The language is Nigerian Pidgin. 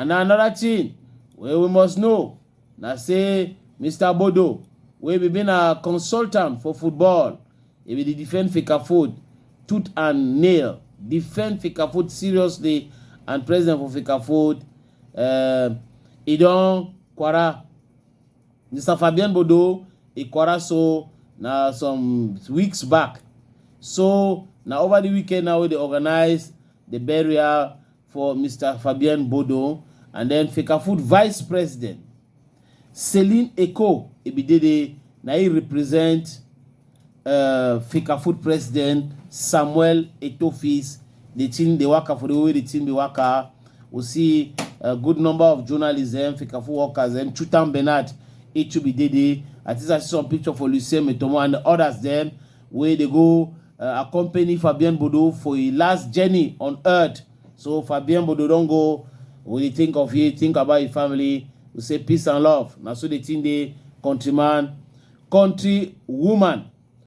And another thing where we must know, now say Mr. Bodo, we be been a consultant for football. He be the defend Fecafoot, tooth and nail. Defend Fecafoot seriously and president for Fecafoot. Idon Kwara. Mr. Fabien Bodo, Kwara so now some weeks back. So now over the weekend now they organize the burial for Mr. Fabien Bodo, and then Fecafoot Vice President Celine Eko Ebidede now he represent Fecafoot President Samuel Etofis. The team they work for the way the team they work. We see a good number of journalists and Fecafoot workers and Chutam Bernard Etubidede. I think I see some picture for Lucien Metomo and others then where they go accompany Fabien Bodo for his last journey on earth. So Fabien Bodo don't go, when you think of you, think about your family, you say peace and love. Now so they think they countryman, country woman,